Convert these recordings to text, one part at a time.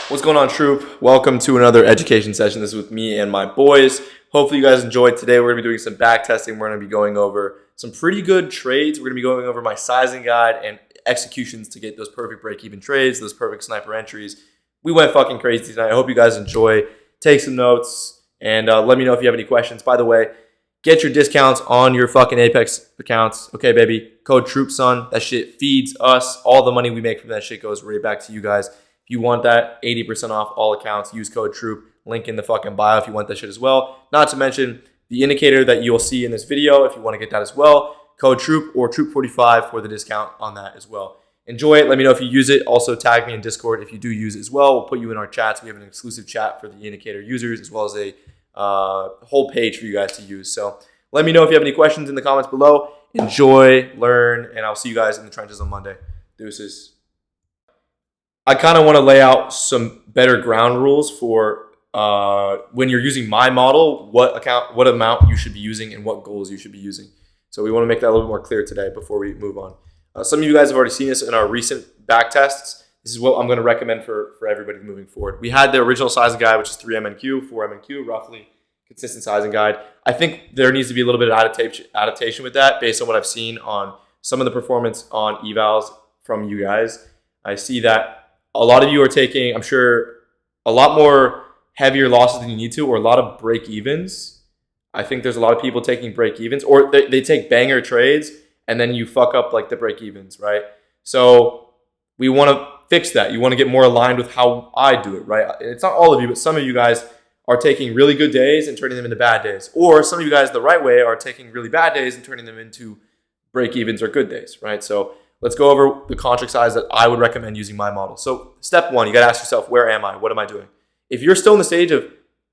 What's going on, troop? Welcome to another education session. This is with me and my boys. Hopefully you guys enjoyed. Today we're going to be doing some back testing. We're going to be going over some pretty good trades. We're going to be going over my sizing guide and executions to get those perfect break-even trades, those perfect sniper entries. We went fucking crazy tonight. I hope you guys enjoy. Take some notes and let me know if you have any questions. By the way, get your discounts on your fucking Apex accounts. Okay, baby. Code TROOPSON. That shit feeds us. All the money we make from that shit goes right back to you guys. If you want that, 80% off all accounts, use code TROOP. Link in the fucking bio if you want that shit as well. Not to mention the indicator that you'll see in this video if you want to get that as well. Code TROOP or TROOP45 for the discount on that as well. Enjoy it. Let me know if you use it. Also tag me in Discord if you do use it as well. We'll put you in our chats. We have an exclusive chat for the indicator users as well as a whole page for you guys to use. So let me know if you have any questions in the comments below. Enjoy, learn, and I'll see you guys in the trenches on Monday. Deuces. I kind of want to lay out some better ground rules for when you're using my model, what amount you should be using and what goals you should be using. So we want to make that a little bit more clear today before we move on. Some of you guys have already seen this in our recent back tests. This is what I'm going to recommend for everybody moving forward. We had the original sizing guide, which is 3MNQ, 4MNQ, roughly consistent sizing guide. I think there needs to be a little bit of adaptation with that based on what I've seen on some of the performance on evals from you guys. I see that a lot of you are taking, I'm sure, a lot more heavier losses than you need to, or a lot of break-evens. I think there's a lot of people taking break-evens, or they take banger trades, and then you fuck up like the break-evens, right? So we want to fix that. You want to get more aligned with how I do it, right? It's not all of you, but some of you guys are taking really good days and turning them into bad days. Or some of you guys the right way are taking really bad days and turning them into break-evens or good days, right? So let's go over the contract size that I would recommend using my model. So step one, you got to ask yourself, where am I? What am I doing? If you're still in the stage of,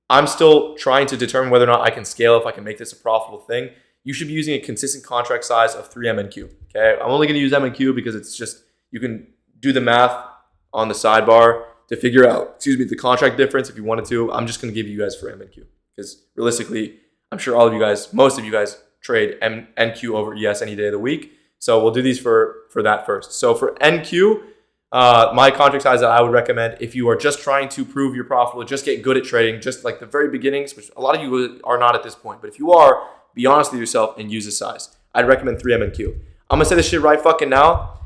I'm still trying to determine whether or not I can scale, if I can make this a profitable thing, you should be using a consistent contract size of 3MNQ. Okay, I'm only going to use MNQ because it's just, you can do the math on the sidebar to figure out, the contract difference if you wanted to. I'm just going to give you guys for MNQ because realistically, I'm sure all of you guys, most of you guys trade NQ over ES any day of the week. So we'll do these for that first. So for NQ, my contract size that I would recommend if you are just trying to prove you're profitable, just get good at trading, just like the very beginnings, which a lot of you are not at this point. But if you are, be honest with yourself and use this size. I'd recommend 3MNQ. I'm going to say this shit right fucking now.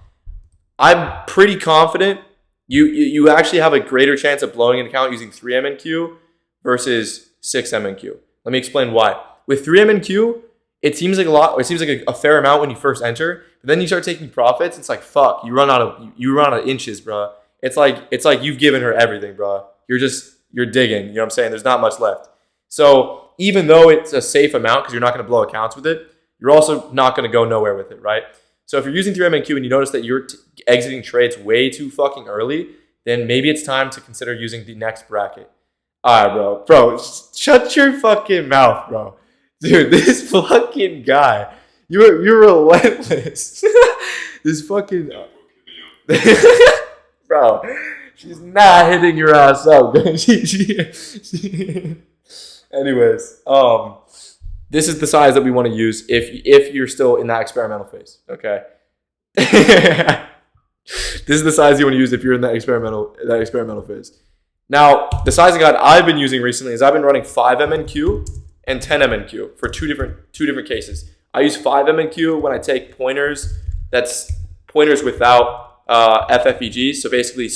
I'm pretty confident you actually have a greater chance of blowing an account using 3MNQ versus 6MNQ. Let me explain why. With 3MNQ, it seems like a lot. It seems like a fair amount when you first enter, but then you start taking profits. It's like fuck. You run out of inches, bro. It's like you've given her everything, bro. You're digging. You know what I'm saying? There's not much left. So even though it's a safe amount because you're not going to blow accounts with it, you're also not going to go nowhere with it, right? So if you're using 3MNQ and you notice that you're exiting trades way too fucking early, then maybe it's time to consider using the next bracket. All right, bro, shut your fucking mouth, bro. Dude, this fucking guy, you're relentless. This fucking bro, she's not hitting your ass up. Anyways, this is the size that we want to use if you're still in that experimental phase. Okay, this is the size you want to use if you're in that experimental phase. Now, the sizing guide I've been using recently is I've been running 5MNQ and 10MNQ for two different cases. I use 5MNQ when I take pointers. That's pointers without FFEGs. So basically,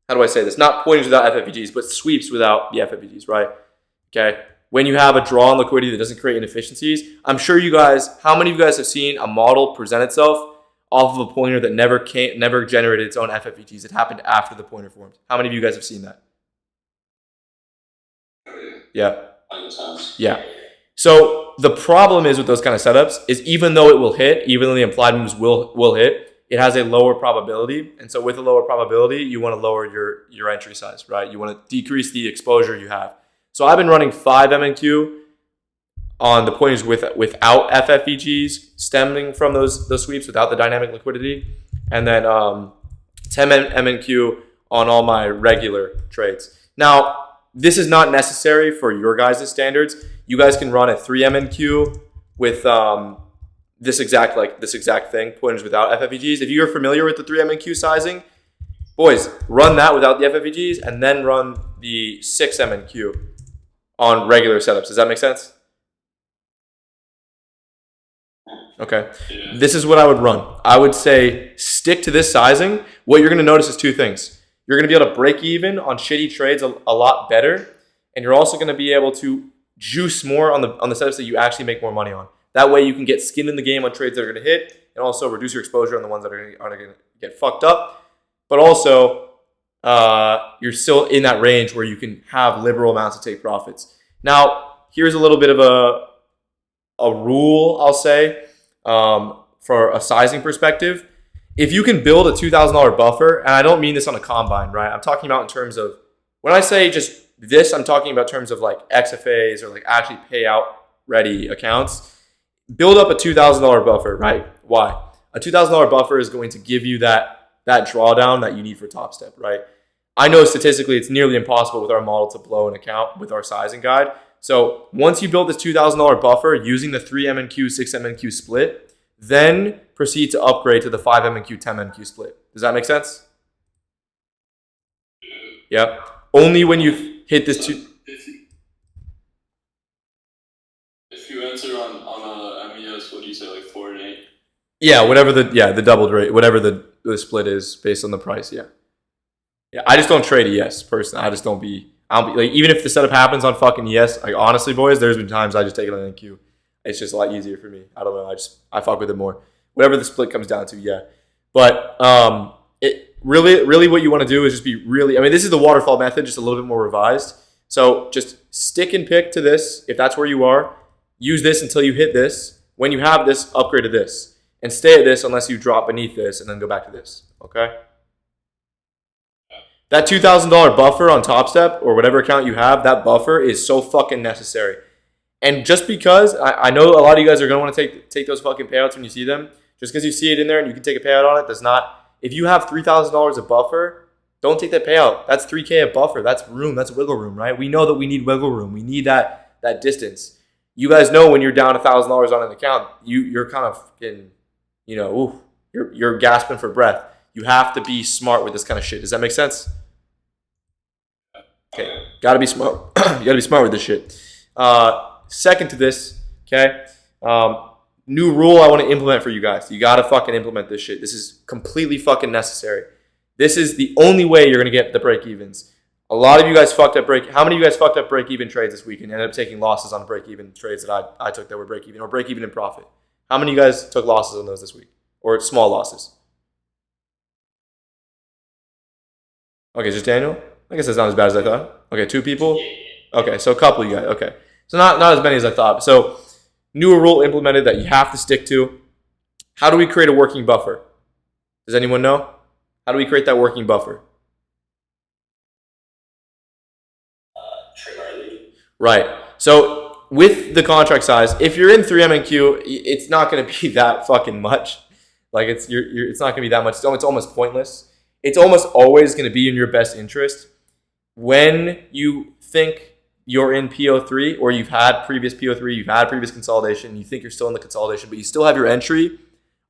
how do I say this? Not pointers without FFEGs, but sweeps without the FFEGs, right? Okay. When you have a draw on liquidity that doesn't create inefficiencies, I'm sure you guys, how many of you guys have seen a model present itself off of a pointer that never generated its own FFEGs? It happened after the pointer formed. How many of you guys have seen that? Yeah. Yeah. So the problem is with those kind of setups is even though it will hit, even though the implied moves will hit, it has a lower probability. And so with a lower probability, you want to lower your entry size, right? You want to decrease the exposure you have. So I've been running 5MNQ on the pointers without FFEGs stemming from those sweeps without the dynamic liquidity. And then 10MNQ on all my regular trades. Now, this is not necessary for your guys' standards. You guys can run a 3MNQ with this exact thing, pointers without FFEGs. If you're familiar with the 3MNQ sizing, Boys, run that without the FFEGs and then run the 6 MNQ on regular setups. Does that make sense? Okay. This is what I would run. I would say stick to this sizing. What you're going to notice is two things. You're going to be able to break even on shitty trades a lot better, and you're also going to be able to juice more on the setups that you actually make more money on. That way you can get skin in the game on trades that are going to hit, and also reduce your exposure on the ones that are going to get fucked up. But also, you're still in that range where you can have liberal amounts to take profits. Now, here's a little bit of a rule, I'll say, for a sizing perspective. If you can build a $2,000 buffer, and I don't mean this on a combine, right? I'm talking about in terms of, when I say just this, I'm talking about in terms of like XFAs or like actually payout ready accounts. Build up a $2,000 buffer, right? Why? A $2,000 buffer is going to give you that drawdown that you need for Top Step, right? I know statistically it's nearly impossible with our model to blow an account with our sizing guide. So once you build this $2,000 buffer using the 3 MNQ, 6 MNQ split, then proceed to upgrade to the 5 MNQ, 10 MNQ split. Does that make sense? Yep. Only when you hit this If you enter on a MES, what do you say, like 4 and 8? Yeah, whatever the doubled rate, whatever the split is based on the price. Yeah. I just don't trade ES personally. I don't be like, even if the setup happens on fucking ES, like honestly, boys, there's been times I just take it on NQ. It's just a lot easier for me. I don't know. I fuck with it more. Whatever the split comes down to, yeah. But it really what you want to do is just be really. I mean, this is the waterfall method, just a little bit more revised. So just stick and pick to this if that's where you are. Use this until you hit this. When you have this, upgrade to this, and stay at this unless you drop beneath this, and then go back to this. Okay. That $2,000 buffer on Top Step or whatever account you have, that buffer is so fucking necessary. And just because I know a lot of you guys are going to want to take those fucking payouts when you see them, just because you see it in there and you can take a payout on it does not. If you have $3,000 of buffer, don't take that payout. That's $3K of buffer. That's room. That's wiggle room, right? We know that we need wiggle room. We need that distance. You guys know when you're down $1,000 on an account, you're kind of in, you're gasping for breath. You have to be smart with this kind of shit. Does that make sense? Okay, gotta be smart. You gotta be smart with this shit. Second to this, okay, new rule I want to implement for you guys. You gotta fucking implement this shit. This is completely fucking necessary. This is the only way you're gonna get the break evens. A lot of you guys fucked up How many of you guys fucked up break even trades this week and ended up taking losses on break even trades that I took that were break even or break even in profit? How many of you guys took losses on those this week or small losses? Okay, just Daniel. I guess that's not as bad as I thought. Okay, 2 people. Okay, so a couple of you guys. Okay, so not as many as I thought. So newer rule implemented that you have to stick to. How do we create a working buffer? Does anyone know? How do we create that working buffer? Trade early. Right. So with the contract size, if you're in 3 MNQ, it's not going to be that fucking much. Like it's not going to be that much. It's almost pointless. It's almost always going to be in your best interest when you think you're in PO3 or you've had previous PO3, you've had previous consolidation, you think you're still in the consolidation, but you still have your entry.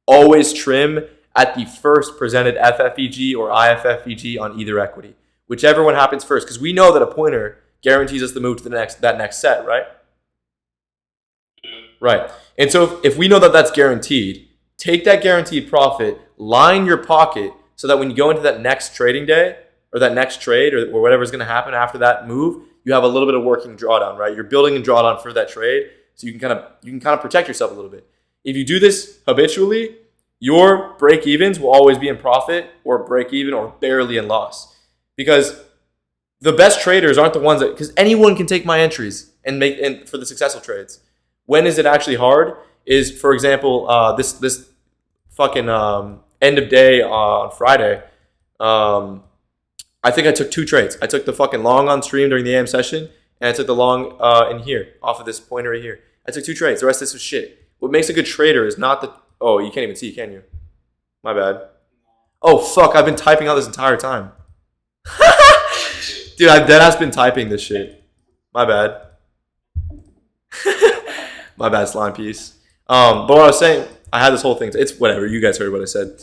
Always trim at the first presented FFEG or IFFEG on either equity, whichever one happens first, because we know that a pointer guarantees us the move to that next set, right? Right. And so if we know that that's guaranteed, take that guaranteed profit, line your pocket so that when you go into that next trading day or that next trade or whatever's going to happen after that move, you have a little bit of working drawdown, right? You're building a drawdown for that trade, so you can kind of protect yourself a little bit. If you do this habitually, your break evens will always be in profit or break even or barely in loss, because the best traders aren't the ones that, because anyone can take my entries and make for the successful trades. When is it actually hard? Is, for example, this fucking end of day on Friday. I think I took 2 trades. I took the fucking long on stream during the AM session, and I took the long in here off of this pointer right here. I took 2 trades. The rest of this was shit. What makes a good trader is not the. Oh, you can't even see, can you? My bad. Oh fuck! I've been typing out this entire time. Dude, I've deadass been typing this shit. My bad. My bad, slime piece. But what I was saying, I had this whole thing. It's whatever. You guys heard what I said.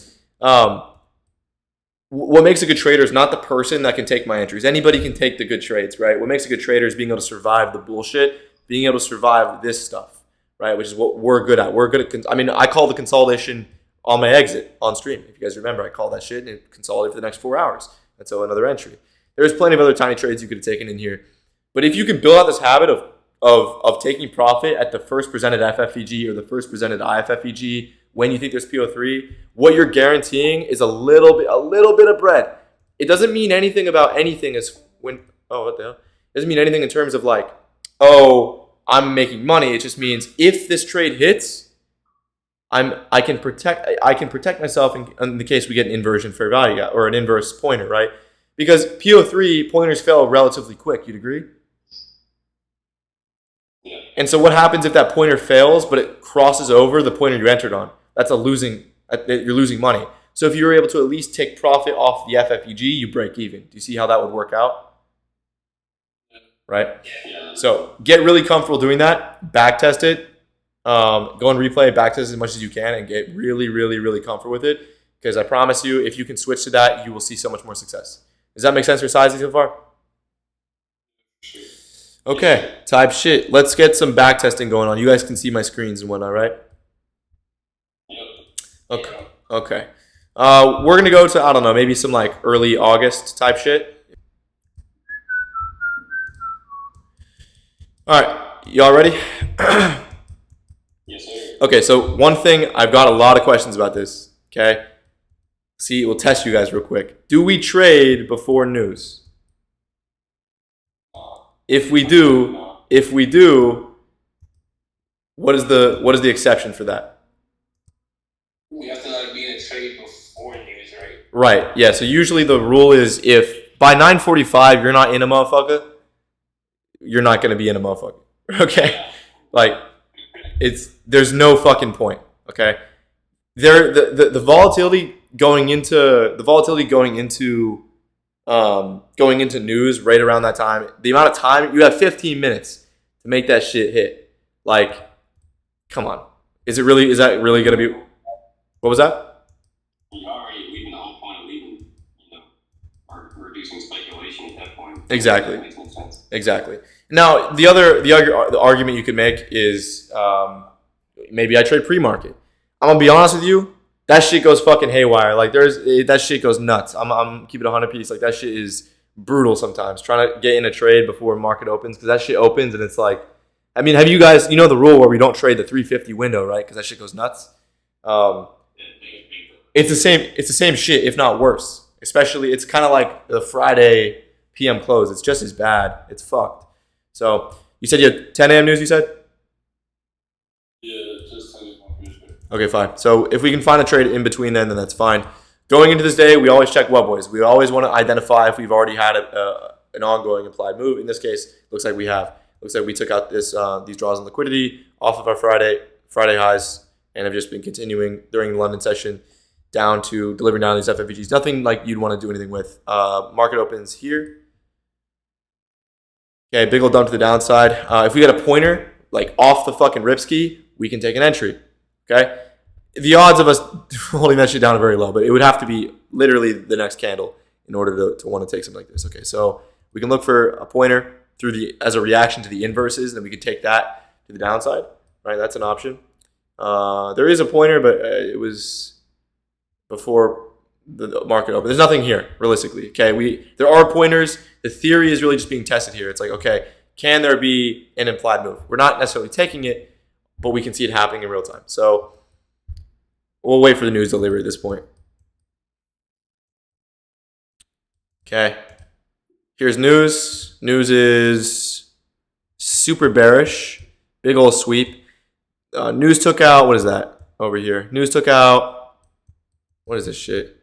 what makes a good trader is not the person that can take my entries. Anybody can take the good trades, right? What makes a good trader is being able to survive the bullshit, being able to survive this stuff, right? Which is what we're good at. We're good at, I call the consolidation on my exit on stream. If you guys remember, I call that shit and it consolidated for the next 4 hours. That's another entry. There's plenty of other tiny trades you could have taken in here. But if you can build out this habit of taking profit at the first presented FFEG or the first presented IFFEG when you think there's PO3, what you're guaranteeing is a little bit of bread. It doesn't mean anything about anything as when what the hell? It doesn't mean anything in terms of like, oh, I'm making money. It just means if this trade hits, I can protect myself in the case we get an inversion fair value or an inverse pointer, right? Because PO3 pointers fail relatively quick. You'd agree? Yeah. And so what happens if that pointer fails, but it crosses over the pointer you entered on? You're losing money. So if you were able to at least take profit off the FFEG, you break even. Do you see how that would work out? Right? Yeah. So get really comfortable doing that. Backtest it. Go and replay, backtest as much as you can, and get really, really, really comfortable with it. Because I promise you, if you can switch to that, you will see so much more success. Does that make sense for sizing so far? Okay, type shit. Let's get some backtesting going on. You guys can see my screens and whatnot, right? Yep. Okay. We're gonna go to, I don't know, maybe some like early August type shit. All right, y'all ready? Yes, sir. Okay, so one thing, I've got a lot of questions about this. Okay, see, we'll test you guys real quick. Do we trade before news? If we do, what is the exception for that? We have to like be in a trade before news, right? Right. Yeah. So usually the rule is if by 9:45 you're not in a motherfucker, you're not going to be in a motherfucker. Okay. Like there's no fucking point. Okay. The volatility going into news right around that time, the amount of time you have 15 minutes to make that shit hit. Like, come on. Is that really going to be, what was that? You're already leaving the whole point of leaving, or reducing speculation at that point. Exactly. That makes no sense. Exactly. Now, the argument you could make is maybe I trade pre-market. I'm going to be honest with you. That shit goes fucking haywire. Like that shit goes nuts. I'm keeping it 100 piece. Like that shit is brutal sometimes. Trying to get in a trade before market opens because that shit opens and it's like, I mean, have you guys, you know the rule where we don't trade the 350 window, right? Because that shit goes nuts. It's the same shit, if not worse. Especially, it's kind of like the Friday PM close. It's just as bad. It's fucked. So you said you had 10 a.m. news. You said. Yeah, just tell me one news. Okay, fine. So if we can find a trade in between then that's fine. Going into this day, we always check what, boys? We always want to identify if we've already had an ongoing implied move. In this case, looks like we have. Looks like we took out these draws on liquidity off of our Friday highs and have just been continuing during the London session down to delivering down these FFEGs. Nothing like you'd want to do anything with. Market opens here. Okay, big old dump to the downside. If we get a pointer like off the fucking ripski, we can take an entry. Okay, the odds of us holding that shit down are very low, but it would have to be literally the next candle in order to want to take something like this. Okay, so we can look for a pointer as a reaction to the inverses, and then we can take that to the downside. Right, that's an option. There is a pointer, but it was before the market opened. There's nothing here, realistically. Okay, there are pointers. The theory is really just being tested here. It's like, okay, can there be an implied move? We're not necessarily taking it, but we can see it happening in real time. So we'll wait for the news delivery at this point. Okay, here's news. News is super bearish. Big old sweep. News took out, what is that over here? News took out, what is this shit?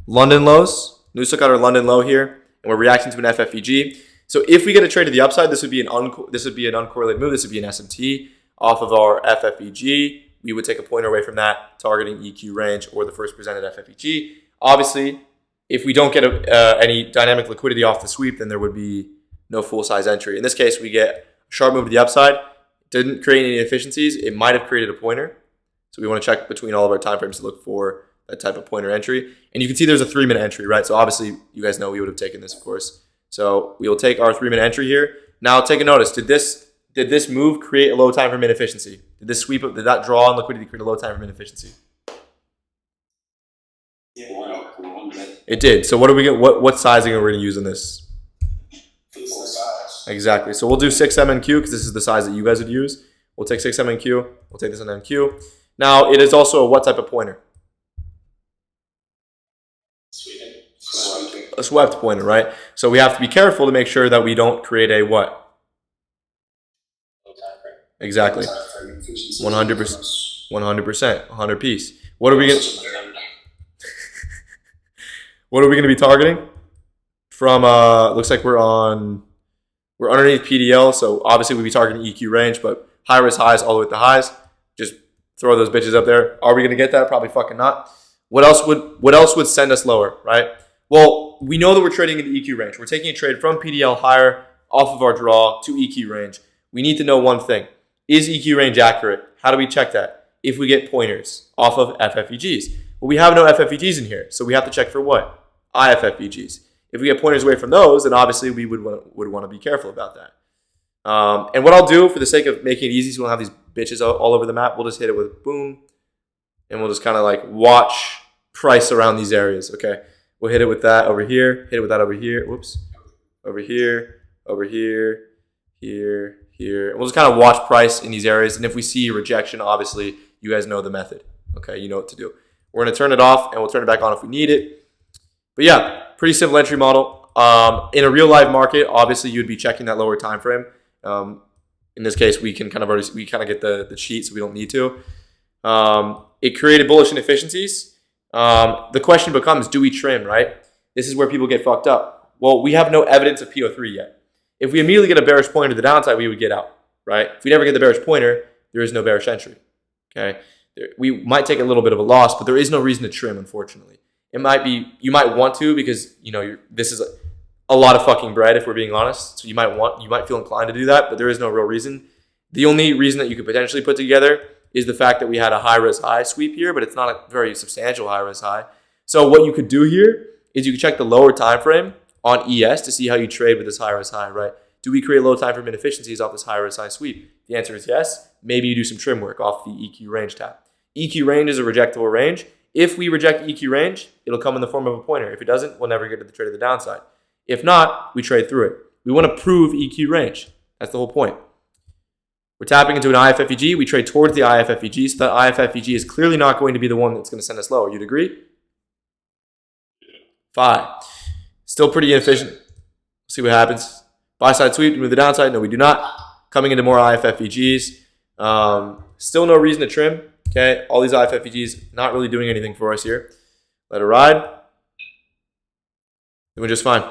London lows. News took out our London low here, and we're reacting to an FFEG. So if we get a trade to the upside, this would be an uncorrelated move. This would be an SMT off of our FFEG. We would take a pointer away from that, targeting EQ range or the first presented FFEG. Obviously, if we don't get any dynamic liquidity off the sweep, then there would be no full size entry. In this case, we get a sharp move to the upside. Didn't create any efficiencies. It might have created a pointer. So we want to check between all of our timeframes to look for type of pointer entry. And you can see there's a 3-minute entry, right? So obviously you guys know we would have taken this, of course. So we will take our 3-minute entry here. Now take a notice. Did this move create a low time from inefficiency? Did this sweep up? Did that draw on liquidity create a low time from inefficiency? It did. So what are we going? What sizing are we going to use in this? Exactly. So we'll do 6MNQ because this is the size that you guys would use. We'll take 6MNQ. We'll take this on NQ. Now it is also a what type of pointer? A swept pointer, right? So we have to be careful to make sure that we don't create a what? Exactly. 100%. 100%. 100 piece. What are we going to? What are we going to be targeting? From looks like we're underneath PDL, so obviously we'd be targeting EQ range, but high risk highs all the way to highs. Just throw those bitches up there. Are we going to get that? Probably fucking not. What else would send us lower, right? Well, we know that we're trading in the EQ range. We're taking a trade from PDL higher off of our draw to EQ range. We need to know one thing. Is EQ range accurate? How do we check that? If we get pointers off of FFEGs. Well, we have no FFEGs in here, so we have to check for what? IFFEGs. If we get pointers away from those, then obviously we would want to be careful about that. And what I'll do for the sake of making it easy so we don't have these bitches all over the map, we'll just hit it with boom, and we'll just kind of like watch price around these areas, okay? We'll hit it with that over here, hit it with that over here, whoops, over here, here. And we'll just kind of watch price in these areas, and if we see rejection, obviously, you guys know the method, okay? You know what to do. We're going to turn it off, and we'll turn it back on if we need it. But yeah, pretty simple entry model. In a real live market, obviously you'd be checking that lower time frame. In this case, we kind of get the cheat, so we don't need to. It created bullish inefficiencies. The question becomes, do we trim, right? This is where people get fucked up. Well, we have no evidence of PO3 yet. If we immediately get a bearish pointer to the downside, we would get out, right? If we never get the bearish pointer, there is no bearish entry, okay? We might take a little bit of a loss, but there is no reason to trim, unfortunately. It might be, you might want to because, you know, this is a lot of fucking bread if we're being honest. So you might feel inclined to do that, but there is no real reason. The only reason that you could potentially put together is the fact that we had a high risk high sweep here, but it's not a very substantial high risk high. So what you could do here is you can check the lower time frame on ES to see how you trade with this high risk high, right? Do we create low time frame inefficiencies off this high risk high sweep? The answer is yes. Maybe you do some trim work off the EQ range tab. EQ range is a rejectable range. If we reject EQ range, it'll come in the form of a pointer. If it doesn't, we'll never get to the trade of the downside. If not, we trade through it. We want to prove EQ range. That's the whole point. We're tapping into an IFFEG. We trade towards the IFFEG, so that IFFEG is clearly not going to be the one that's going to send us lower. You'd agree? Fine. Still pretty inefficient. See what happens. Buy side sweep to move the downside. No, we do not. Coming into more IFFEGs. Still no reason to trim. Okay, all these IFFEGs not really doing anything for us here. Let it ride. Doing just fine.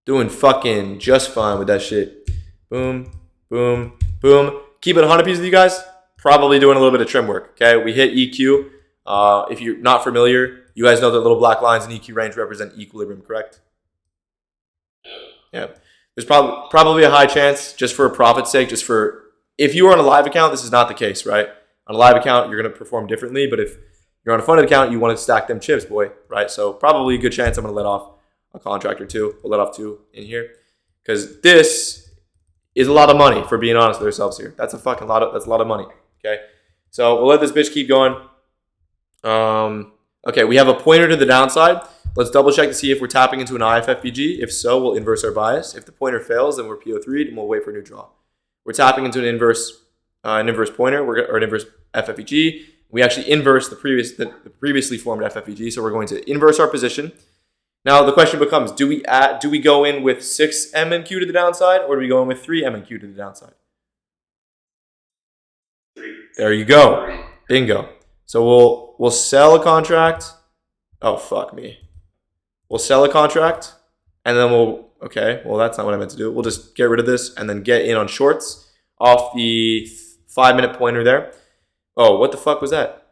Doing fucking just fine with that shit. Boom, boom, boom. Keep it 100 pieces with you guys. Probably doing a little bit of trim work. Okay, we hit EQ. If you're not familiar, you guys know that little black lines in EQ range represent equilibrium, correct? Yeah. There's probably a high chance, just for profit's sake, if you are on a live account, this is not the case, right? On a live account, you're going to perform differently, but if you're on a funded account, you want to stack them chips, boy, right? So probably a good chance I'm going to let off a contract or two. We'll let off 2 in here because this is a lot of money, for being honest with ourselves here. That's a lot of money, okay? So we'll let this bitch keep going. Okay, we have a pointer to the downside. Let's double check to see if we're tapping into an IFFEG. If so, we'll inverse our bias. If the pointer fails, then we're PO3'd and we'll wait for a new draw. We're tapping into an inverse pointer or an inverse FFEG. We actually inverse the previously formed FFEG, so we're going to inverse our position. Now the question becomes: do we go in with 6 MNQ to the downside, or do we go in with 3 MNQ to the downside? 3. There you go, bingo. So we'll sell a contract. Oh fuck me. We'll sell a contract, and then well, that's not what I meant to do. We'll just get rid of this and then get in on shorts off the 5-minute pointer there. Oh, what the fuck was that?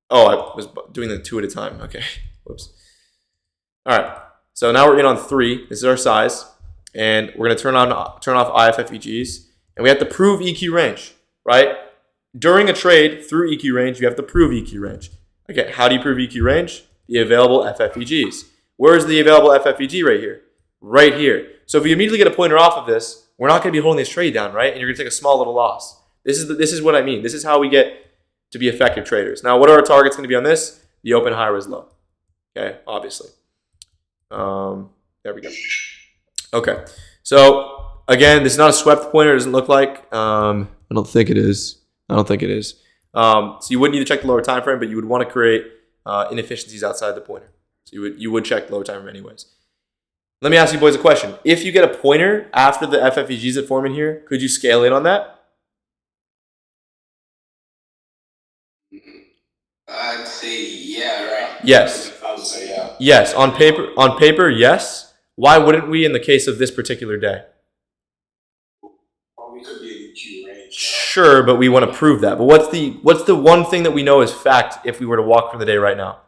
Oh, I was doing the 2 at a time. Okay, whoops. All right, so now we're in on 3. This is our size, and we're gonna turn off IFFEGs, and we have to prove EQ range, right? During a trade through EQ range, you have to prove EQ range. Again, how do you prove EQ range? The available FFEGs. Where's the available FFEG right here? Right here. So if we immediately get a pointer off of this, we're not going to be holding this trade down, right? And you're going to take a small little loss. This is what I mean. This is how we get to be effective traders. Now, what are our targets going to be on this? The open, high, res, low. Okay, obviously. There we go. Okay, so again, this is not a swept pointer. It doesn't look like. I don't think it is. So you wouldn't need to check the lower time frame, but you would want to create inefficiencies outside the pointer. So you would check the lower time frame anyways. Let me ask you boys a question. If you get a pointer after the FFEGs that form in here, could you scale in on that? I'd say yeah, right? Yes. I would say yeah. Yes, on paper, yes. Why wouldn't we in the case of this particular day? Well, we could be in Q range. Sure, but we want to prove that. But what's the one thing that we know is fact if we were to walk from the day right now?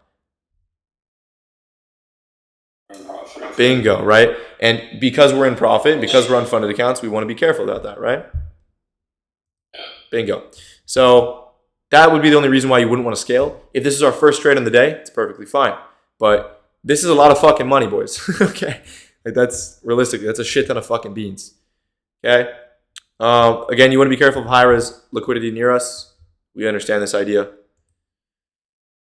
Bingo, right? And because we're in profit, because we're unfunded accounts, we want to be careful about that, right? Bingo. So that would be the only reason why you wouldn't want to scale. If this is our first trade on the day, it's perfectly fine. But this is a lot of fucking money, boys. Okay? Like that's realistically, that's a shit ton of fucking beans. Okay? Again, you want to be careful of high-res liquidity near us. We understand this idea.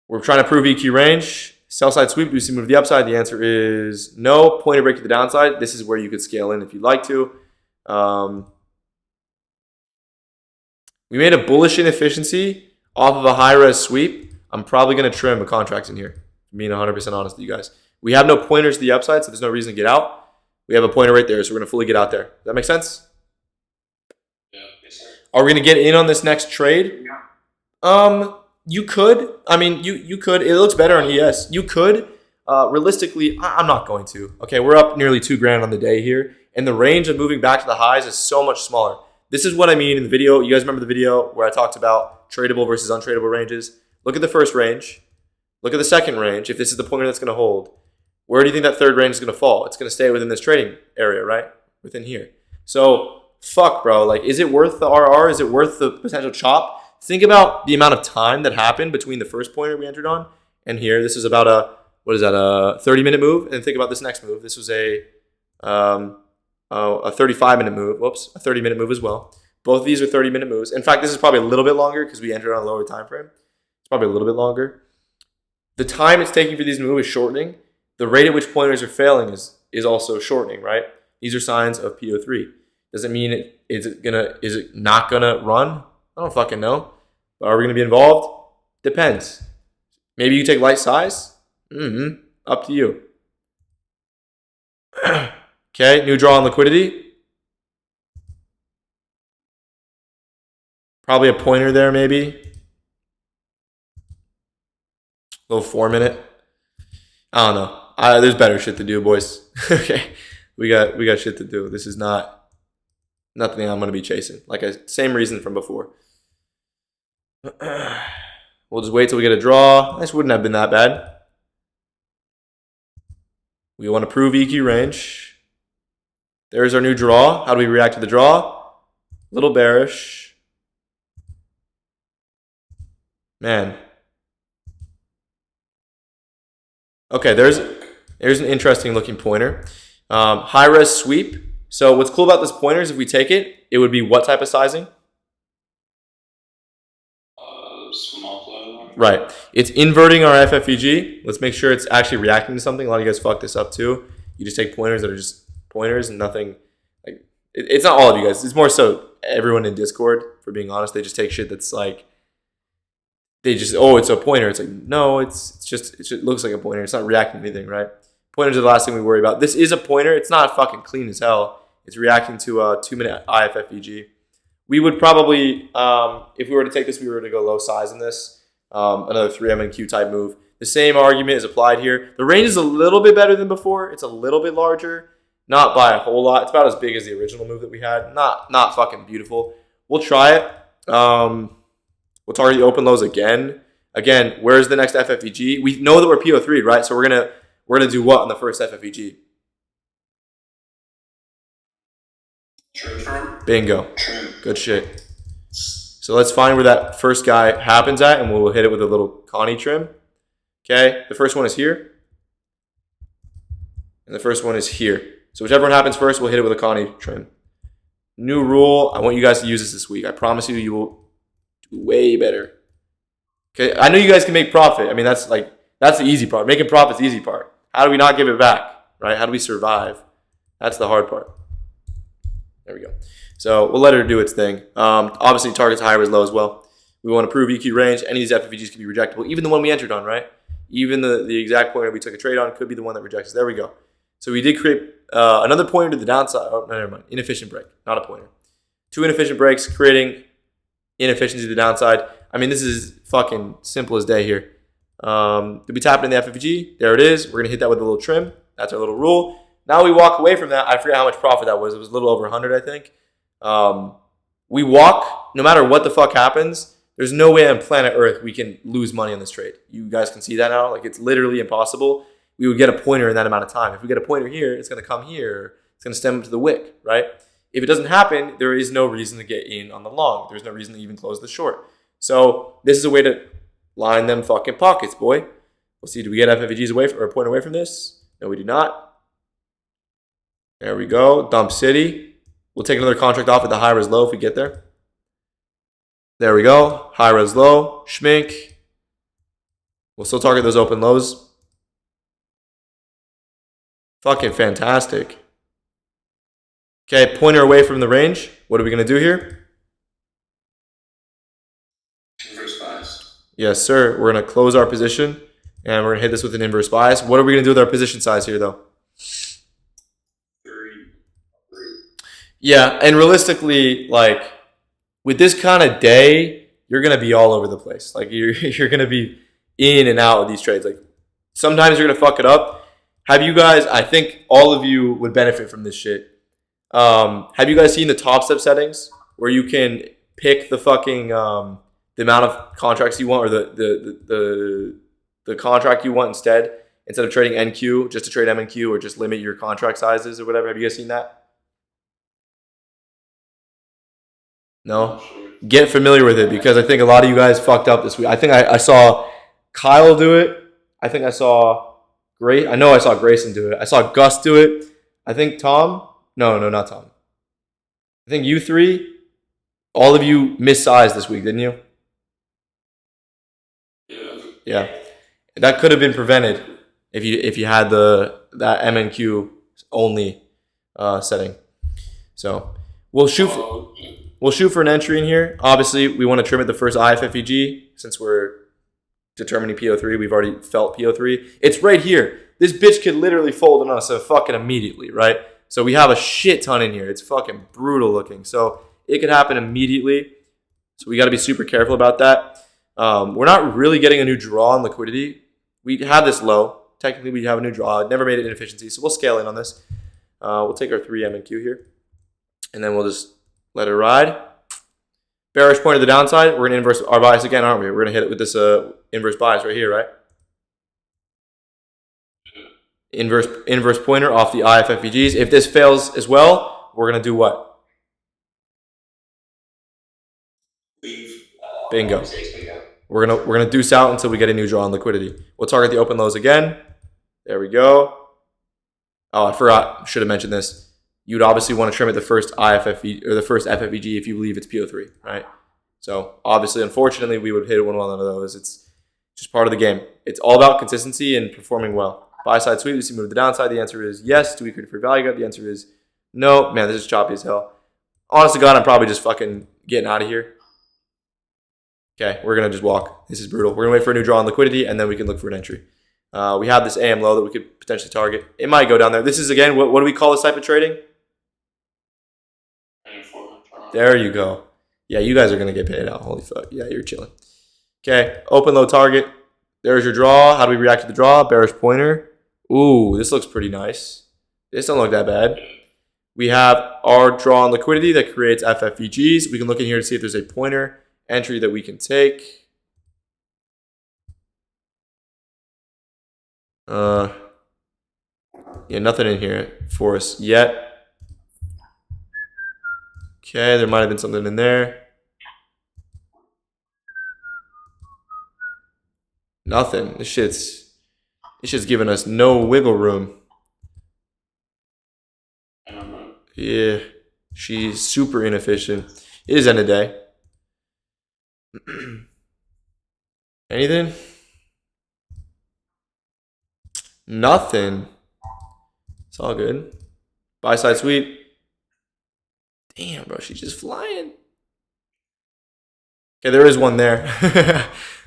We're trying to prove EQ range. Sell side sweep, do we see move to the upside? The answer is no. Pointer break to the downside. This is where you could scale in if you'd like to. We made a bullish inefficiency off of a high-res sweep. I'm probably going to trim a contract in here, being 100% honest with you guys. We have no pointers to the upside, so there's no reason to get out. We have a pointer right there, so we're going to fully get out there. Does that make sense? Yeah, yes, sir. Are we going to get in on this next trade? You could. I mean, you could. It looks better on ES. You could. Realistically, I'm not going to. Okay, we're up nearly $2,000 on the day here, and the range of moving back to the highs is so much smaller. This is what I mean in the video. You guys remember the video where I talked about tradable versus untradable ranges? Look at the first range. Look at the second range. If this is the pointer that's going to hold, where do you think that third range is going to fall? It's going to stay within this trading area, right? Within here. So, fuck, bro. Like, is it worth the RR? Is it worth the potential chop? Think about the amount of time that happened between the first pointer we entered on and here. This is about a 30-minute move. And think about this next move. This was a 35-minute move. Whoops, a 30-minute move as well. Both of these are 30-minute moves. In fact, this is probably a little bit longer because we entered on a lower time frame. It's probably a little bit longer. The time it's taking for these moves is shortening. The rate at which pointers are failing is also shortening, right? These are signs of PO3. Does it mean is it not gonna run? I don't fucking know. But are we gonna be involved? Depends. Maybe you take light size. Up to you. Okay, new draw on liquidity. Probably a pointer there, maybe. Little 4-minute. I don't know. There's better shit to do, boys. Okay, we got shit to do. This is not nothing I'm gonna be chasing. Same reason from before. We'll just wait till we get a draw. This wouldn't have been that bad. We want to prove EQ range. There's our new draw. How do we react to the draw? A little bearish. Man. Okay, there's an interesting looking pointer. High-res sweep. So what's cool about this pointer is if we take it, it would be what type of sizing? Small flow. Right. It's inverting our FFEG. Let's make sure it's actually reacting to something. A lot of you guys fuck this up too. You just take pointers that are just pointers and nothing. Like it's not all of you guys. It's more so everyone in Discord, for being honest. They just take shit that's like, it's a pointer. It's like, no, it looks like a pointer. It's not reacting to anything, right? Pointers are the last thing we worry about. This is a pointer. It's not fucking clean as hell. It's reacting to a 2-minute IFFEG. We would probably, if we were to take this, we were to go low size in this. Another 3MNQ type move. The same argument is applied here. The range is a little bit better than before. It's a little bit larger. Not by a whole lot. It's about as big as the original move that we had. Not fucking beautiful. We'll try it. We'll target the open lows again. Again, where's the next FFEG? We know that we're PO3, right? So we're gonna do what on the first FFEG? Trim. Bingo. Trim. Good shit. So let's find where that first guy happens at, and we'll hit it with a little Connie trim. Okay, the first one is here. And the first one is here. So whichever one happens first, we'll hit it with a Connie trim. New rule. I want you guys to use this week. I promise you, you will do way better. Okay, I know you guys can make profit. I mean, that's the easy part. Making profit's the easy part. How do we not give it back, right? How do we survive? That's the hard part. There we go. So we'll let her do its thing. Obviously, targets high as low as well. We want to prove EQ range. Any of these FFVGs can be rejectable. Even the one we entered on, right? Even the exact pointer we took a trade on could be the one that rejects us. There we go. So we did create another pointer to the downside. Oh, no, never mind. Inefficient break, not a pointer. 2 inefficient breaks, creating inefficiency to the downside. I mean, this is fucking simple as day here. Did we tap it in the FFVG? There it is. We're going to hit that with a little trim. That's our little rule. Now we walk away from that. I forget how much profit that was. It was a little over 100, I think. We walk, no matter what the fuck happens, there's no way on planet Earth we can lose money on this trade. You guys can see that now. Like, it's literally impossible. We would get a pointer in that amount of time. If we get a pointer here, it's going to come here. It's going to stem to the wick, right? If it doesn't happen, there is no reason to get in on the long. There's no reason to even close the short. So this is a way to line them fucking pockets, boy. We'll see. Do we get FFVGs away from, or a point away from this? No, we do not. There we go. Dump City. We'll take another contract off at the high res low if we get there. There we go. High res low. Schmink. We'll still target those open lows. Fucking fantastic. Okay, pointer away from the range. What are we going to do here? Inverse bias. Yes, sir. We're going to close our position, and we're going to hit this with an inverse bias. What are we going to do with our position size here, though? 3. Yeah, and realistically, like, with this kind of day, you're going to be all over the place. Like, you're going to be in and out of these trades. Like, sometimes you're going to fuck it up. Have you guys, I think all of you would benefit from this shit. Have you guys seen the top step settings where you can pick the fucking, the amount of contracts you want, or the contract you want instead of trading NQ, just to trade MNQ, or just limit your contract sizes or whatever? Have you guys seen that? No? Get familiar with it, because I think a lot of you guys fucked up this week. I think I saw Kyle do it. I think I saw I know I saw Grayson do it. I saw Gus do it. I think Tom. No, not Tom. I think you three, all of you missized this week, didn't you? Yeah. That could have been prevented if you had that MNQ only setting. So we'll shoot for an entry in here. Obviously, we want to trim at the first IFFEG since we're determining PO3. We've already felt PO3. It's right here. This bitch could literally fold on us fucking immediately, right? So we have a shit ton in here. It's fucking brutal looking. So it could happen immediately. So we got to be super careful about that. We're not really getting a new draw on liquidity. We have this low. Technically, we have a new draw. It never made it inefficiency. So we'll scale in on this. We'll take our 3 MNQ here. And then we'll just let it ride. Bearish point to the downside. We're going to inverse our bias again, aren't we? We're going to hit it with this inverse bias right here, right? Inverse pointer off the IFFVGs. If this fails as well, we're going to do what? Bingo. We're gonna deuce out until we get a new draw on liquidity. We'll target the open lows again. There we go. Oh, I forgot. Should have mentioned this. You'd obviously want to trim at the first IFFV or the first FFVG if you believe it's PO3, right? So obviously, unfortunately, we would hit one of those. It's just part of the game. It's all about consistency and performing well. Buy side sweep, we see move to the downside. The answer is yes. Do we create for value gap? The answer is no. Man, this is choppy as hell. Honest to God, I'm probably just fucking getting out of here. Okay, we're going to just walk. This is brutal. We're going to wait for a new draw on liquidity, and then we can look for an entry. We have this AM low that we could potentially target. It might go down there. This is, again, what do we call this type of trading? There you go. Yeah, you guys are going to get paid out. Holy fuck. Yeah, you're chilling. Okay, open low target. There's your draw. How do we react to the draw? Bearish pointer. Ooh, this looks pretty nice. This don't look that bad. We have our draw on liquidity that creates FFVGs. We can look in here to see if there's a pointer entry that we can take. Yeah, nothing in here for us yet. Okay, there might have been something in there. Nothing. This shit's giving us no wiggle room. I don't know. Yeah, she's super inefficient. It is end of day. Anything? Nothing. It's all good. Buy side sweep. Damn, bro, she's just flying. Okay, there is one there.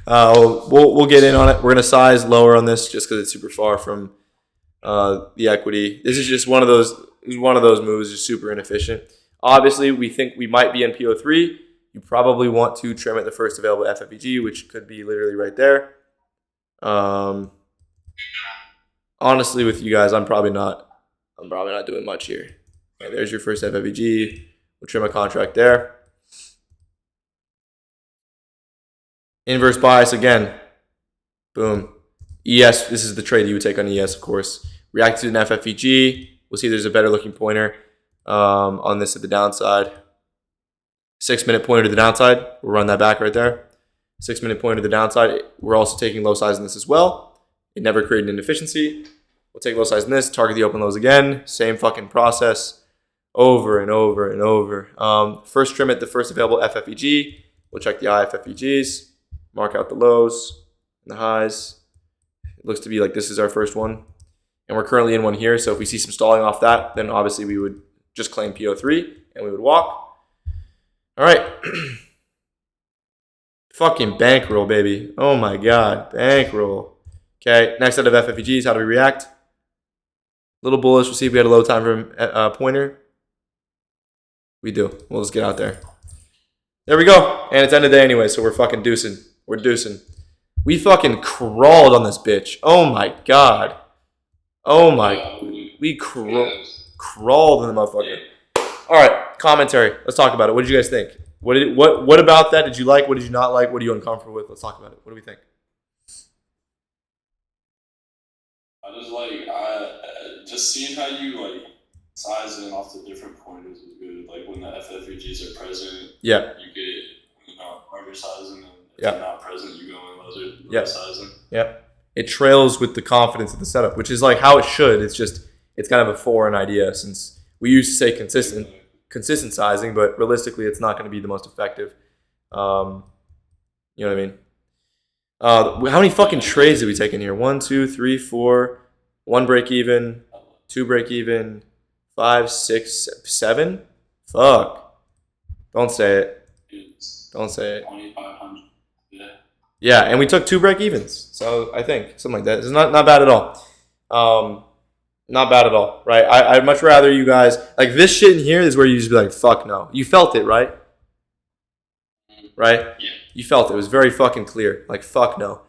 We'll get in on it. We're gonna size lower on this just because it's super far from the equity. This is just one of those. One of those moves, just super inefficient. Obviously, we think we might be in PO3. You probably want to trim at the first available FFEG, which could be literally right there. Honestly, with you guys, I'm probably not doing much here. Okay, there's your first FFEG. We'll trim a contract there. Inverse bias again. Boom. ES, this is the trade you would take on ES, of course. React to an FFEG. We'll see there's a better looking pointer on this at the downside. 6 minute pointer to the downside. We'll run that back right there. 6 minute pointer to the downside. We're also taking low size in this as well. It never created an inefficiency. We'll take low size in this, target the open lows again. Same fucking process over and over and over. First trim at the first available FFEG. We'll check the IFFEGs, mark out the lows and the highs. It looks to be like this is our first one. And we're currently in one here, so if we see some stalling off that, then obviously we would just claim PO3 and we would walk. All right. Fucking bankroll, baby. Oh my God, bankroll. Okay, next set of FFEGs, how do we react? Little bullish, we'll see if we had a low time frame pointer. We do. We'll just get out there. There we go. And it's end of day anyway, so we're fucking deucing. We're deucing. We fucking crawled on this bitch. Oh my God. Oh my, we crawled in the motherfucker. All right, commentary. Let's talk about it. What did you guys think? What about that did you like? What did you not like? What are you uncomfortable with? Let's talk about it. What do we think? Just seeing how you size in off the different pointers is good. Like when the FFEGs are present, yeah, you get harder sizing, and if they're not present, you go in lower sizing. Yep. It trails with the confidence of the setup, which is like how it should. It's kind of a foreign idea since we used to say consistent sizing, but realistically, it's not going to be the most effective. You know what I mean? How many fucking trades did we take in here? 1, 2, 3, 4, 1 break even, 2 break even, 5, 6, 7. Fuck! Don't say it. Don't say it. 2,500. Yeah, and we took 2 break evens. So I think something like that. It's not bad at all. Not bad at all, right? I'd much rather you guys like this shit in here is where you just be like, fuck no. You felt it, right? Right? Yeah. You felt it. It was very fucking clear. Like, fuck no.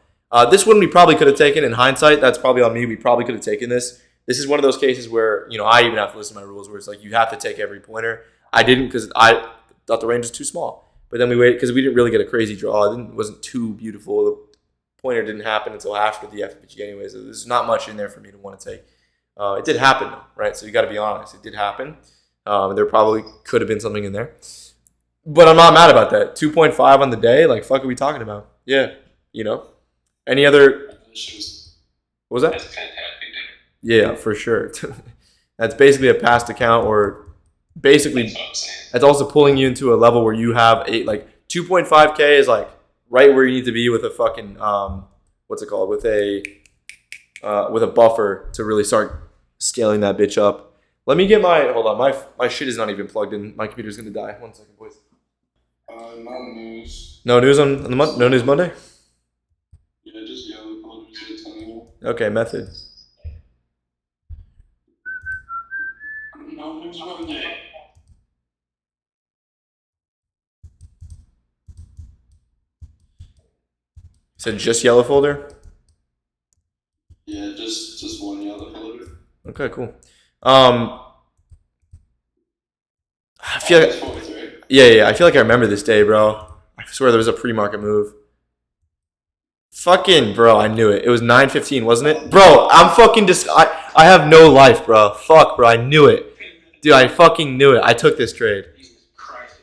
This one we probably could have taken in hindsight. That's probably on me. We probably could have taken this. This is one of those cases where, I even have to listen to my rules where it's like you have to take every pointer. I didn't because I thought the range was too small. But then we waited because we didn't really get a crazy draw. It wasn't too beautiful. The pointer didn't happen until after the FFG anyways. So there's not much in there for me to want to take. It did happen, though, right? So you got to be honest. It did happen. There probably could have been something in there. But I'm not mad about that. 2.5 on the day? Like, fuck are we talking about? Yeah, Any other... What was that? That's fantastic. Yeah, for sure. That's basically a past account or basically... That's what I'm saying. That's also pulling you into a level where you have 2.5K is like right where you need to be with a fucking what's it called with a buffer to really start scaling that bitch up. Let me get my shit is not even plugged in. My computer's gonna die. 1 second, boys. No news. No news on the no news Monday. Yeah, just yellow colors. Okay, method. No news Monday. Said just yellow folder. Yeah, just one yellow folder. Okay, cool. I feel like, yeah. I feel like I remember this day, bro. I swear there was a pre-market move. Fucking bro, I knew it. It was 9:15, wasn't it? Bro, I'm fucking I have no life, bro. Fuck, bro, I knew it. Dude, I fucking knew it. I took this trade. Jesus Christ.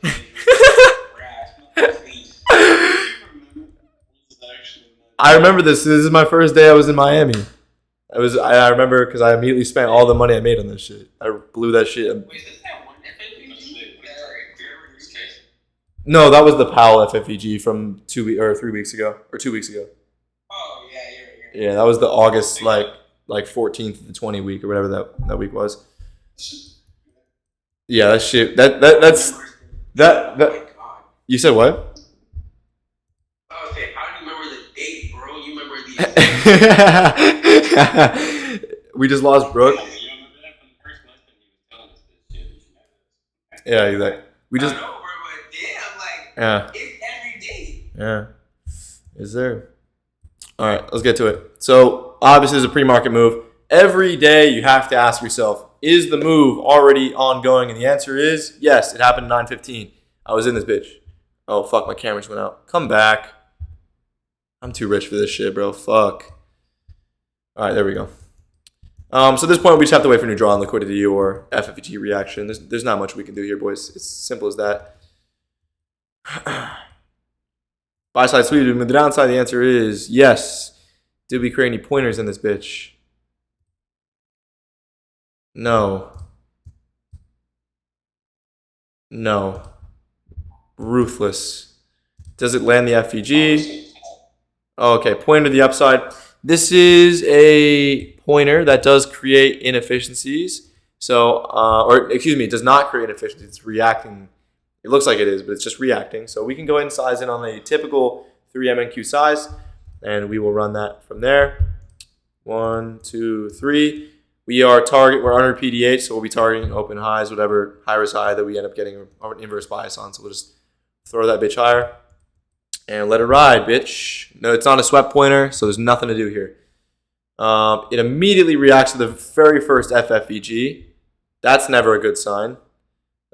I remember this. This is my first day I was in Miami. I remember because I immediately spent all the money I made on this shit. I blew that shit. Wait, is that one FFVG? No, that was the PAL FFVG from 3 weeks ago or 2 weeks ago. Oh yeah, Yeah, that was the August like 14th to the 20 week or whatever that week was. Yeah, that shit. That's that. Oh my god. You said what? I was saying, how do you remember the date, bro? You remember the We just lost Brooke. You remember that from the first lesson? He was telling us this shit. Yeah, exactly. We just. I know, bro, but damn, like Yeah. it's every day. Yeah. Is there? All right, let's get to it. So obviously, it's a pre-market move. Every day, you have to ask yourself: is the move already ongoing? And the answer is yes. It happened at 9:15. I was in this bitch. Oh fuck, my camera just went out. Come back. I'm too rich for this shit, bro. Fuck. All right, there we go. So at this point, we just have to wait for new draw on liquidity or FFEG reaction. There's not much we can do here, boys. It's simple as that. Buy side sweep. The downside, the answer is yes. Did we create any pointers in this bitch? No. No. Ruthless. Does it land the FVG? Okay, pointer to the upside. This is a pointer that does create inefficiencies. So, or excuse me, it does not create inefficiencies. It's reacting. It looks like it is, but it's just reacting. So we can go ahead and size in on a typical 3 MNQ size, and we will run that from there. 1, 2, 3. We're under PDH, so we'll be targeting open highs, whatever high risk high that we end up getting an inverse bias on. So we'll just throw that bitch higher and let it ride, bitch. No, it's not a swept pointer, so there's nothing to do here. It immediately reacts to the very first FFVG. That's never a good sign.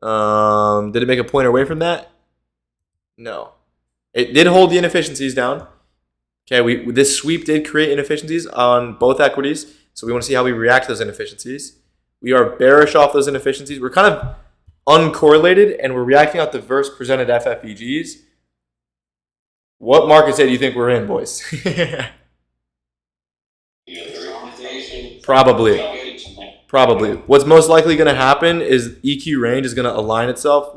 Did it make a pointer away from that? No. It did hold the inefficiencies down. Okay, this sweep did create inefficiencies on both equities, so we want to see how we react to those inefficiencies. We are bearish off those inefficiencies. We're kind of uncorrelated, and we're reacting out the verse presented FFVGs. What market state do you think we're in, boys? Probably. What's most likely going to happen is EQ range is going to align itself.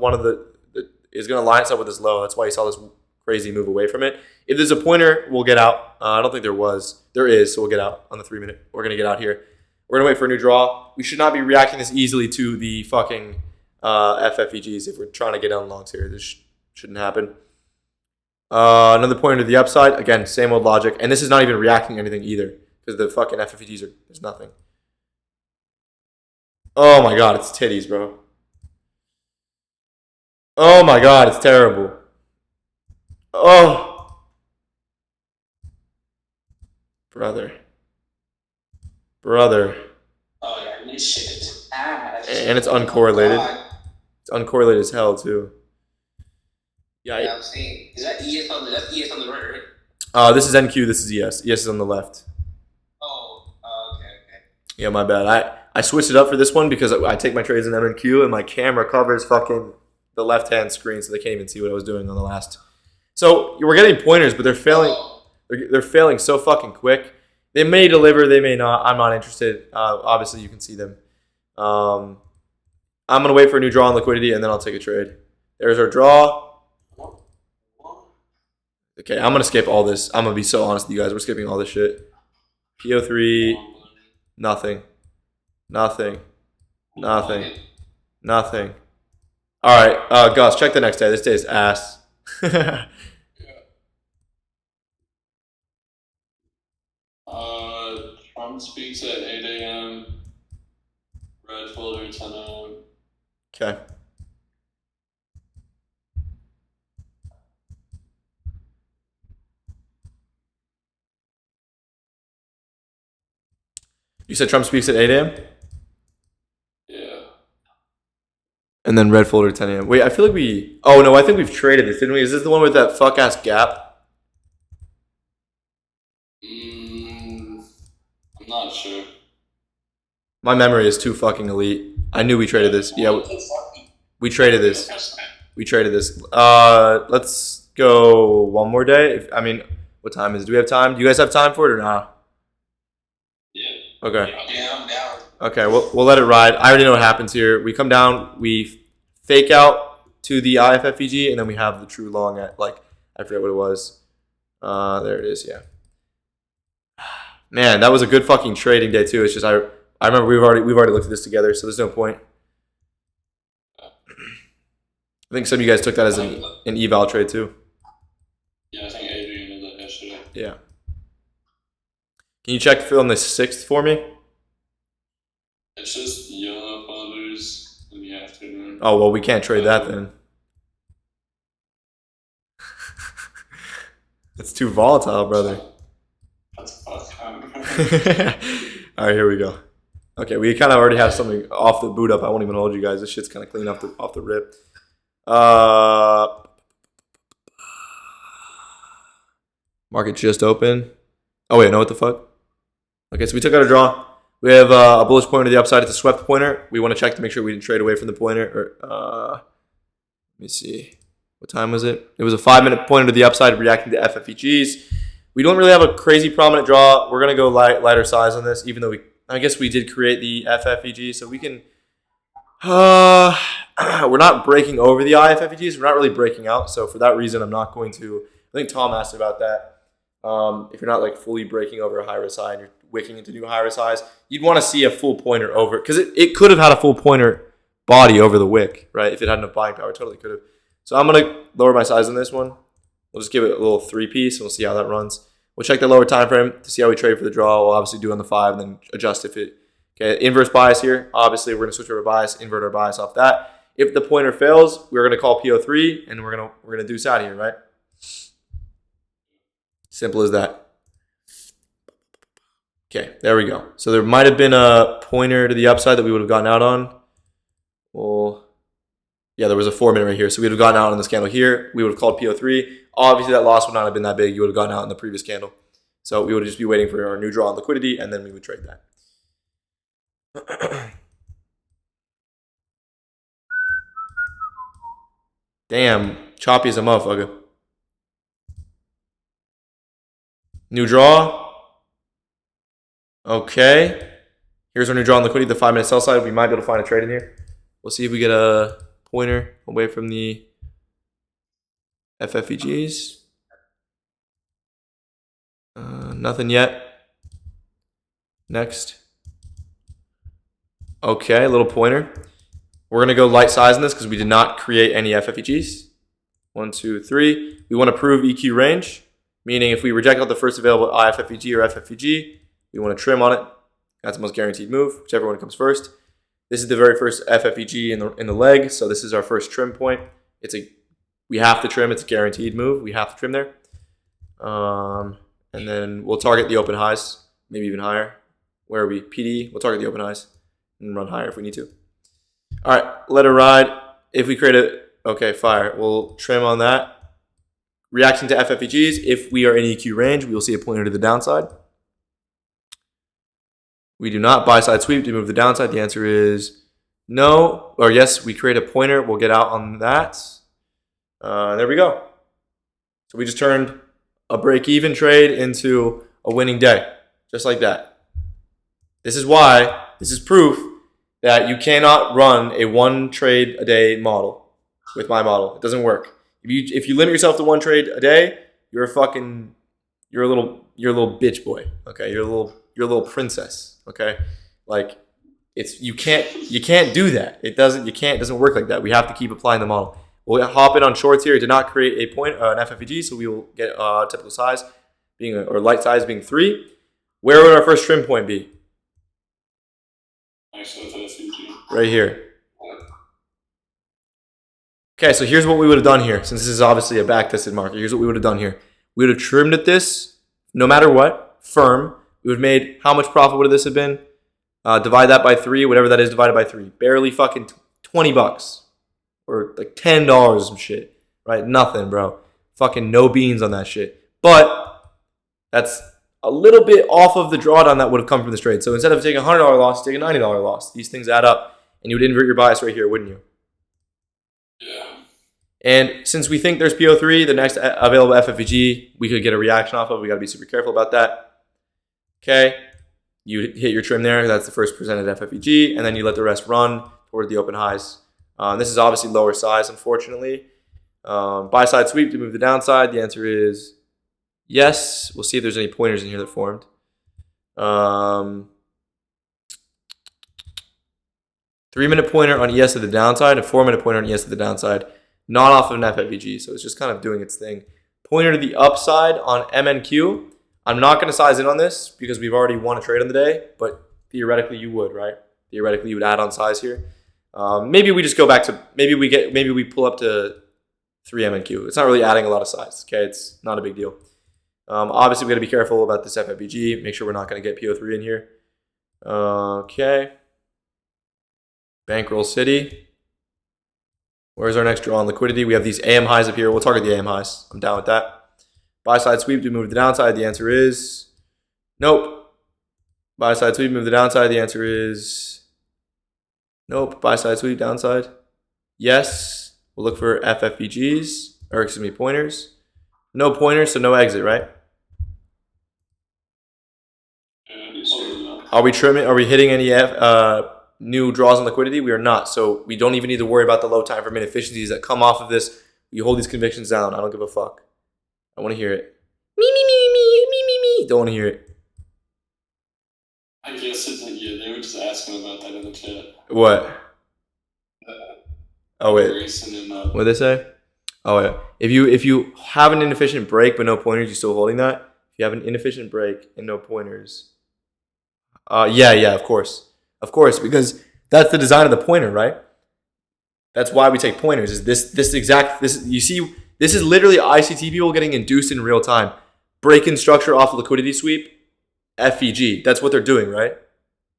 Is going to align itself with this low. That's why you saw this crazy move away from it. If there's a pointer, we'll get out. I don't think there was. There is, so we'll get out on the 3 minute. We're going to get out here. We're going to wait for a new draw. We should not be reacting this easily to the fucking FFEGs if we're trying to get on longs here. This shouldn't happen. Another pointer to the upside. Again, same old logic. And this is not even reacting to anything either because the fucking FFEGs there's nothing. Oh my god, it's titties, bro. Oh my god, it's terrible. Oh. Brother. Oh yeah, this shit is ass. And it's uncorrelated. It's uncorrelated as hell, too. Yeah, I'm seeing. Is that ES on the left? ES on the right, right? This is NQ, this is ES. ES is on the left. Oh, okay. Yeah, my bad. I switched it up for this one because I take my trades in MNQ and my camera covers fucking the left-hand screen so they can't even see what I was doing on the last. So we're getting pointers, but they're failing. They're failing so fucking quick. They may deliver, they may not. I'm not interested. Obviously, you can see them. I'm going to wait for a new draw on liquidity, and then I'll take a trade. There's our draw. Okay, I'm going to skip all this. I'm going to be so honest with you guys. We're skipping all this shit. PO3, nothing. Nothing. All right, Gus, check the next day. This day is ass. Trump speaks at 8 a.m. Red folder 10 a.m. Okay. You said Trump speaks at 8 a.m.? Yeah. And then red folder 10 a.m. Wait, I feel like we... Oh, no, I think we've traded this, didn't we? Is this the one with that fuck-ass gap? I'm not sure. My memory is too fucking elite. I knew we traded this. Yeah, we traded this. Let's go one more day. What time is it? Do we have time? Do you guys have time for it or not? Yeah. Okay. Yeah, I'm down. Okay, we'll let it ride. I already know what happens here. We come down, we fake out to the IFFEG, and then we have the true long at, like, I forget what it was. There it is, yeah. Man, that was a good fucking trading day too. It's just I remember we've already looked at this together, so there's no point. I think some of you guys took that as an eval trade too. Yeah, I think Adrian did that yesterday. Yeah. Can you check Phil on the 6th for me? It's just yellow colors in the afternoon. Oh well, we can't trade that then. It's too volatile, brother. That's fuck time. All right, here we go. Okay, we kind of already have something off the boot up. I won't even hold you guys. This shit's kind of clean off the rip. Market just open. Oh wait, no, what the fuck? Okay, so we took out a draw. We have a bullish pointer to the upside. It's a swept pointer. We want to check to make sure we didn't trade away from the pointer. Let me see. What time was it? It was a 5-minute pointer to the upside reacting to FFEGs. We don't really have a crazy prominent draw. We're going to go lighter size on this, even though I guess we did create the FFEG, so we can... we're not breaking over the IFFEGs. We're not really breaking out, so for that reason, I'm not going to... I think Tom asked about that. If you're not like fully breaking over a high-risk high and you're wicking into new high-risk highs, you'd want to see a full pointer over... Because it could have had a full pointer body over the wick, right? If it had enough buying power, it totally could have. So I'm going to lower my size on this one. We'll just give it a little 3-piece, and we'll see how that runs. We'll check the lower time frame to see how we trade for the draw. We'll obviously do on the 5 and then adjust if it... Okay, inverse bias here. Obviously, we're going to switch over bias, invert our bias off that. If the pointer fails, we're going to call PO3, and we're going to deuce out of here, right? Simple as that. Okay, there we go. So there might have been a pointer to the upside that we would have gotten out on. Well, yeah, there was a 4-minute right here. So we would have gotten out on this candle here. We would have called PO3. Obviously, that loss would not have been that big. You would have gotten out in the previous candle. So we would just be waiting for our new draw on liquidity, and then we would trade that. Damn, choppy as a motherfucker. New draw. Okay. Here's our new draw on liquidity, the 5-minute sell side. We might be able to find a trade in here. We'll see if we get a pointer away from the FFEGs. Nothing yet. Next. Okay, a little pointer. We're going to go light size in this because we did not create any FFEGs. 1, 2, 3. We want to prove EQ range, meaning if we reject out the first available IFFEG or FFEG, we want to trim on it. That's the most guaranteed move, whichever one comes first. This is the very first FFEG in the leg, so this is our first trim point. We have to trim. It's a guaranteed move. We have to trim there. And then we'll target the open highs, maybe even higher. Where are we? PD, we'll target the open highs and run higher if we need to. All right, let it ride. If we create okay, fire. We'll trim on that. Reaction to FFEGs, if we are in EQ range, we will see a pointer to the downside. We do not buy side sweep to move the downside. The answer is no, or yes, we create a pointer. We'll get out on that. There we go. So we just turned a break-even trade into a winning day, just like that. This is proof that you cannot run a 1 trade a day model with my model. It doesn't work. If you limit yourself to 1 trade a day, you're a little bitch boy. Okay, you're a little princess. Okay, like you can't do that. It doesn't work like that. We have to keep applying the model. We'll hop in on shorts here. It did not create a point, an FFEG, so we will get typical size or light size being 3. Where would our first trim point be? Right here. Okay, so here's what we would have done here. Since this is obviously a back-tested market, here's what we would have done here. We would have trimmed at this, no matter what, firm. We would have made, how much profit would this have been? Divide that by 3, whatever that is divided by 3. Barely fucking $20. Or like $10 or some shit, right? Nothing, bro. Fucking no beans on that shit. But that's a little bit off of the drawdown that would have come from this trade. So instead of taking a $100 loss, take a $90 loss. These things add up. And you would invert your bias right here, wouldn't you? Yeah. And since we think there's PO3, the next available FFVG we could get a reaction off of. We got to be super careful about that. Okay, you hit your trim there. That's the first presented FFVG, and then you let the rest run toward the open highs. This is obviously lower size, unfortunately. Buy side sweep to move the downside. The answer is yes. We'll see if there's any pointers in here that formed. 3-minute pointer on ES to the downside, and 4-minute pointer on ES to the downside. Not off of an FFVG, so it's just kind of doing its thing. Pointer to the upside on MNQ. I'm not going to size in on this because we've already won a trade on the day, but theoretically you would, right? Theoretically you would add on size here. Maybe we just go back to maybe we pull up to 3 MNQ. It's not really adding a lot of size. Okay, it's not a big deal. Obviously we got to be careful about this FFVG. Make sure we're not going to get PO3 in here. Okay. Bankroll City. Where's our next draw on liquidity? We have these AM highs up here. We'll target the AM highs. I'm down with that. Buy side sweep to move the downside. The answer is nope. Buy side sweep, move the downside. The answer is nope. Buy side sweep, downside. Yes. We'll look for FFVGs, or excuse me, pointers. No pointers, so no exit, right? Are we trimming? Are we hitting any new draws on liquidity? We are not. So we don't even need to worry about the low time frame inefficiencies that come off of this. You hold these convictions down. I don't give a fuck. I want to hear it. Me. Don't want to hear it. I guess it's like, yeah, they were just asking about that in the chat. What? Oh wait. Grayson and, what did they say? Oh yeah. If you have an inefficient break but no pointers, you still holding that? If you have an inefficient break and no pointers. Yeah, of course. Of course, because that's the design of the pointer, right? That's why we take pointers. Is this you see, this is literally ICT people getting induced in real time. Break-in structure off liquidity sweep, FVG. That's what they're doing, right?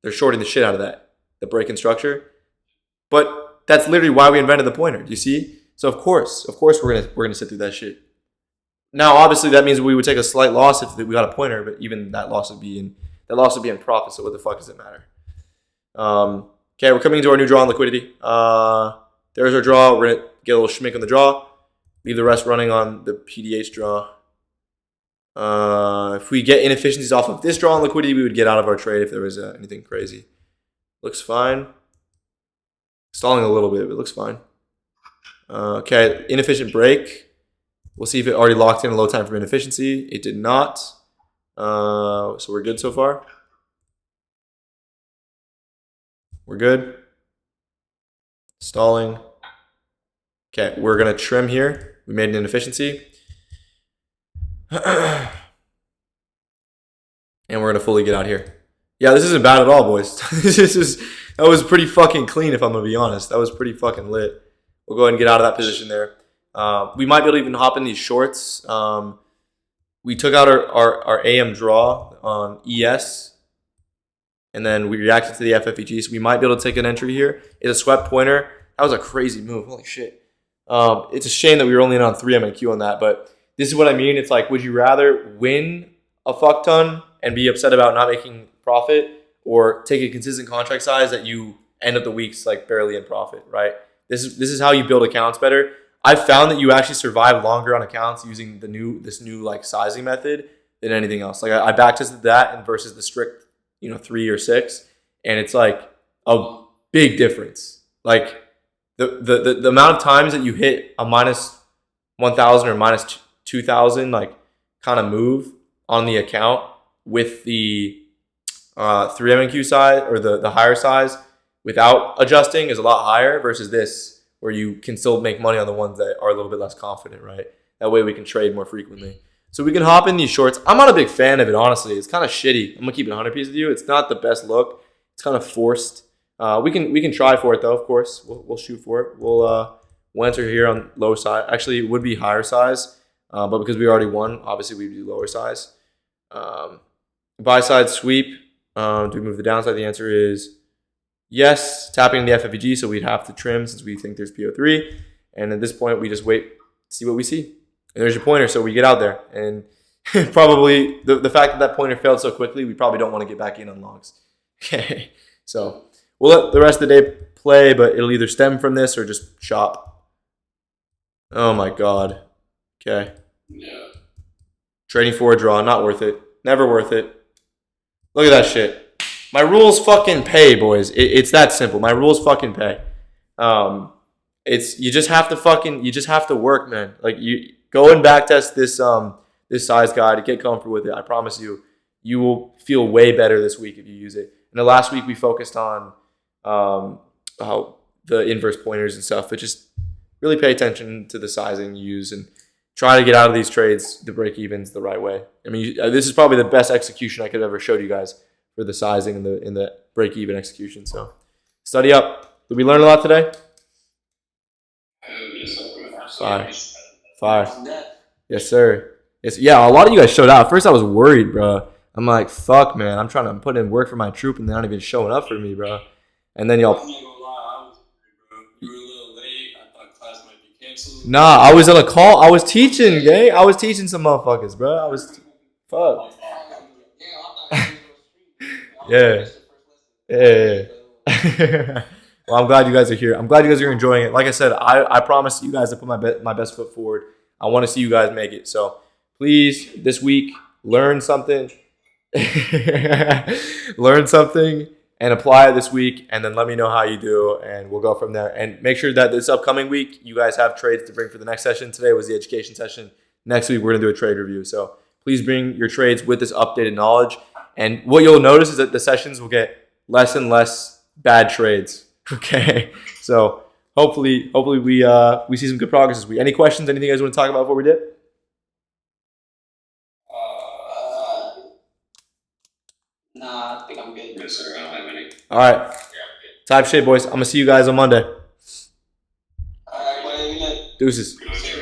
They're shorting the shit out of that, the break-in structure. But that's literally why we invented the pointer. Do you see? So of course we're gonna sit through that shit. Now, obviously, that means we would take a slight loss if we got a pointer, but even that loss would be in profit. So what the fuck does it matter? Okay, we're coming into our new draw on liquidity. There's our draw. We're gonna get a little schmick on the draw. Leave the rest running on the PDH draw. If we get inefficiencies off of this draw on liquidity, we would get out of our trade if there was anything crazy. Looks fine. Stalling a little bit, but it looks fine. Okay, inefficient break. We'll see if it already locked in a low time from inefficiency. It did not. So we're good so far. We're good. Stalling. Okay, we're going to trim here. We made an inefficiency. And we're going to fully get out here. Yeah, this isn't bad at all, boys. That was pretty fucking clean, if I'm going to be honest. That was pretty fucking lit. We'll go ahead and get out of that position there. We might be able to even hop in these shorts. We took out our AM draw on ES. And then we reacted to the FFEG. So we might be able to take an entry here. It's a swept pointer. That was a crazy move. Holy shit. It's a shame that we were only in on 3 MNQ on that. But this is what I mean. It's like, would you rather win a fuck ton and be upset about not making profit, or take a consistent contract size that you end up the weeks like barely in profit, right? This is how you build accounts better. I've found that you actually survive longer on accounts using this new like sizing method than anything else. Like I backtested that and versus the strict 3 or 6, and it's like a big difference. Like the amount of times that you hit a minus 1,000 or minus 2,000 like kind of move on the account with the 3 MNQ size or the higher size without adjusting is a lot higher versus this, where you can still make money on the ones that are a little bit less confident, right? That way we can trade more frequently. So we can hop in these shorts. I'm not a big fan of it, honestly. It's kind of shitty. I'm gonna keep it 100 pieces with you. It's not the best look. It's kind of forced. We can try for it though. Of course, we'll shoot for it. We'll enter here on low size. Actually, it would be higher size, but because we already won, obviously we do lower size. Buy side sweep. Do we move the downside? The answer is yes. Tapping the FFEG, so we'd have to trim since we think there's PO3. And at this point, we just wait, see what we see. And there's your pointer, so we get out there. And probably the fact that pointer failed so quickly, we probably don't want to get back in on logs. Okay, so we'll let the rest of the day play, but it'll either stem from this or just shop. Oh my god. Okay. Yeah. Trading for a draw, not worth it. Never worth it. Look at that shit. My rules fucking pay, boys. It's that simple. My rules fucking pay. It's you just have to work, man. Like you go and backtest this size guide, get comfortable with it. I promise you, you will feel way better this week if you use it. And the last week we focused on how the inverse pointers and stuff, but just really pay attention to the sizing you use and try to get out of these trades, the break evens, the right way. I mean, this is probably the best execution I could have ever showed you guys for the sizing and the break even execution. So study up. Did we learn a lot today? Fire. Fire. Yes, sir. Yes, yeah, a lot of you guys showed out. At first I was worried, bro. I'm like, fuck, man. I'm trying to put in work for my troop and they're not even showing up for me, bro. And then y'all. I'm not gonna lie, I was bro. You were a little late. I thought class might be canceled. Nah, I was on a call. I was teaching, gang. I was teaching some motherfuckers, bro. I was. Fuck. Yeah. Yeah. Well, I'm glad you guys are here. I'm glad you guys are enjoying it. Like I said, I promise you guys to put my best foot forward. I want to see you guys make it. So please, this week, learn something. Learn something and apply it this week. And then let me know how you do. And we'll go from there. And make sure that this upcoming week, you guys have trades to bring for the next session. Today was the education session. Next week, we're going to do a trade review. So please bring your trades with this updated knowledge. And what you'll notice is that the sessions will get less and less bad trades. Okay, so hopefully we see some good progress this week. Any questions? Anything you guys want to talk about before we did? Nah, I think I'm good. Yes, sir. I don't have any. All right, type shit, boys. I'm gonna see you guys on Monday. Alright, Deuces. Good.